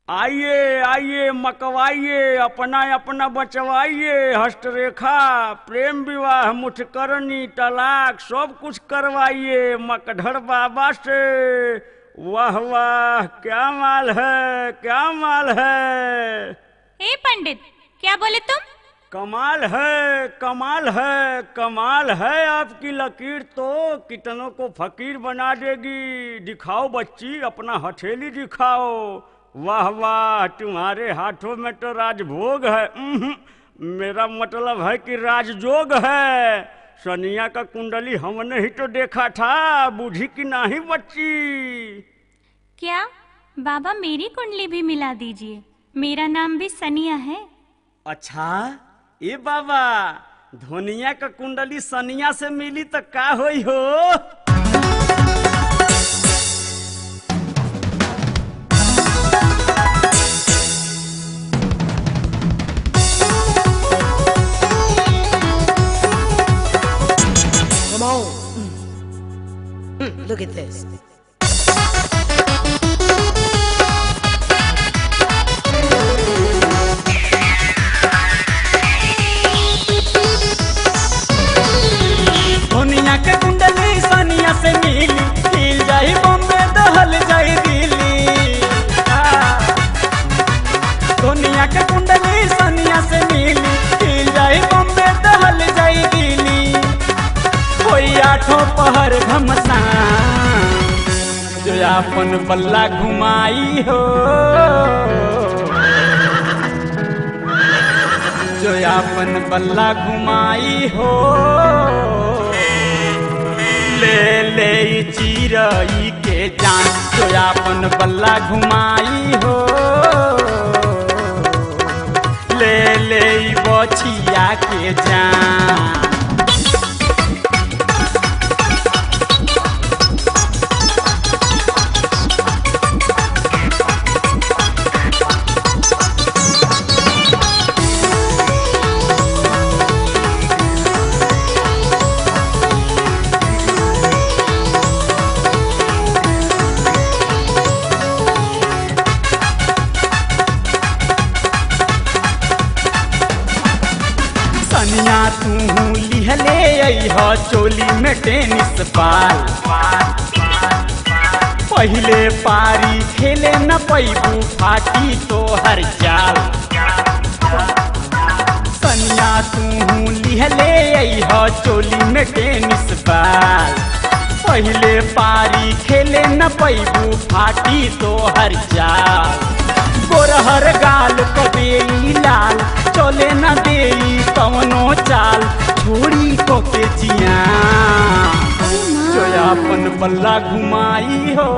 आइए आइए मकवाइए, अपना अपना बचवाइए। हस्तरेखा, प्रेम विवाह, मुठकरनी, तलाक सब कुछ करवाइए मकधर बाबा से। वाह वाह, क्या माल है, क्या माल है। हे पंडित, क्या बोले तुम? कमाल है, कमाल है, कमाल है आपकी लकीर तो कितनों को फकीर बना देगी। दिखाओ बच्ची, अपना हथेली दिखाओ। वाह वाह, तुम्हारे हाथों में तो राजभोग है। मेरा मतलब है कि राजजोग है। सनिया का कुंडली हमने ही तो देखा था, बूढ़ी की नहीं बच्ची। क्या बाबा, मेरी कुंडली भी मिला दीजिए, मेरा नाम भी सनिया है। अच्छा ए बाबा, धोनिया का कुंडली सनिया से मिली तो का होई हो। Come on. Look at this. धोनिया के कुंडली सनिया से मिली, हिल जाई बॉम्बे दहल जाई दिल्ली। धोनिया के कुंडली सनिया से मिली, हिल जाई बॉम्बे दहल जाई दिल्ली। कोई आठों पहर घमसान जो अपन बल्ला घुमाई हो, जो अपन बल्ला घुमाई हो। ले ले चिरई के जान, जो अपन बल्ला घुमाई हो। ले ले बछिया के जान। सनिया तू लिहले अइह चोली में टेनिस बाल। पहले पारी खेले न पैबू, फाटी तो हर चाल। सनिया तू लिहले अइह चोली में टेनिस बाल। पहले पारी खेले न पैबू, फाटी तो हर चाल। गोरहर गाल कबे लाल, चले न देई कवनो चाल। छोड़ी को के जिया जो अपन बल्ला घुमाई हो,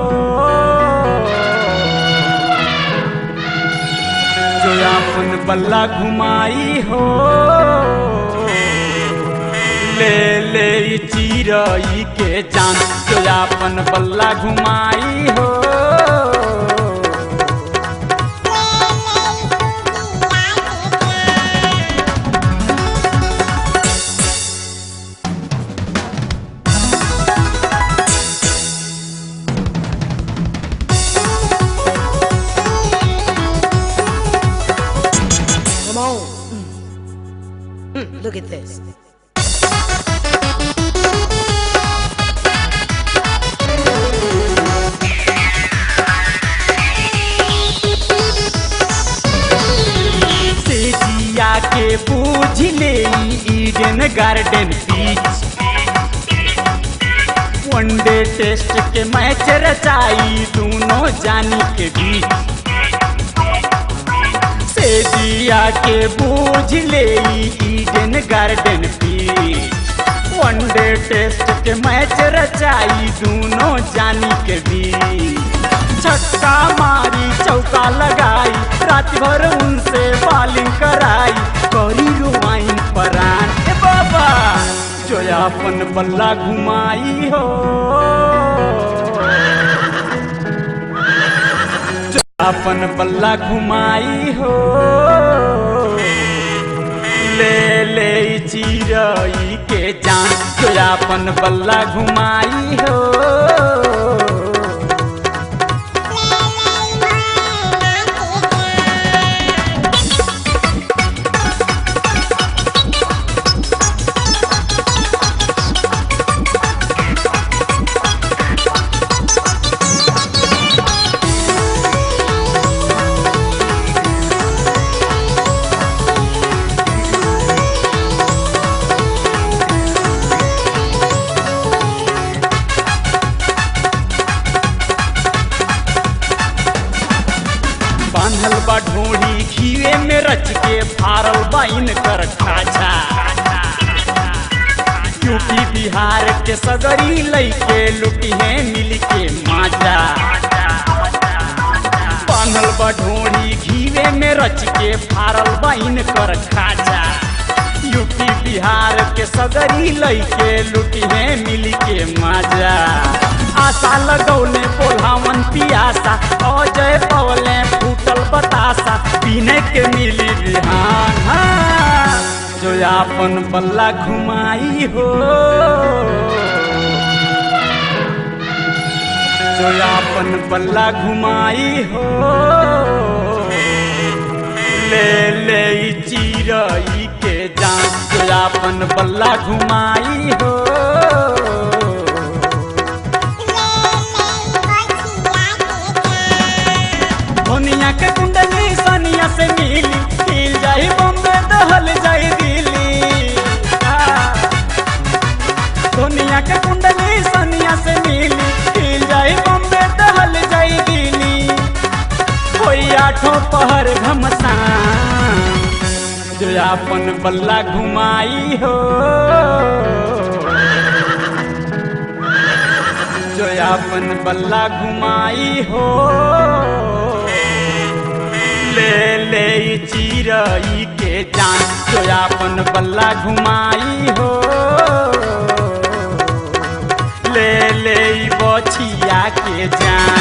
जो अपन बल्ला घुमाई हो। ले ले चिरई के जान, जो अपन बल्ला घुमाई हो। Come on. Look at this. सेजिया के बूझ ले ईडन गार्डन बीच। वनडे टेस्ट के मैच रचाई दोनों जानी के बीच। सेजिया के बूझ ले ईडन गार्डन बीच। वनडे टेस्ट के मैच रचाई दोनों जानी के बीच। छक्का मारी चौका लगाई, रात भर उनसे बॉलिंग कराई। करी रुआइन परान ए बाबा, जो अपन बल्ला घुमाई हो, जो अपन बल्ला घुमाई हो। ले ले चिरई के जान, जो अपन बल्ला घुमाई हो। बांधल बा ढोड़ी घीवे में रच के फारल बा इनकर खाजा। यूपी बिहार के सगरी लइके लुटी है मिल के माजा। बांधल बा ढोड़ी घीवे में रच के फारल बा इनकर खाजा। यूपी बिहार के सगरी लइके लुटी है मिल के माजा। आशा लगौले पोल्हावन पियासा अजय पवले फूटल बतासा पीने के मिली बिहान। जो आपन बल्ला घुमाई हो, जो आपन बल्ला घुमाई हो, ले ले चिरई के जान। जो आपन बल्ला घुमाई हो, दुनिया के कुंडली सनिया से मिली हिल जाई बॉम्बे दहल जाई दिल्ली। दुनिया के कुंडली सनिया से मिली हिल जाई बॉम्बे दहल जाई दिल्ली। कोई आठों पहर घमसान जो आपन बल्ला घुमाई हो, जो आपन बल्ला घुमाई हो, ले ले चिरई के जान। जो आपन बल्ला घुमाई हो, ले ले बछिया के जान।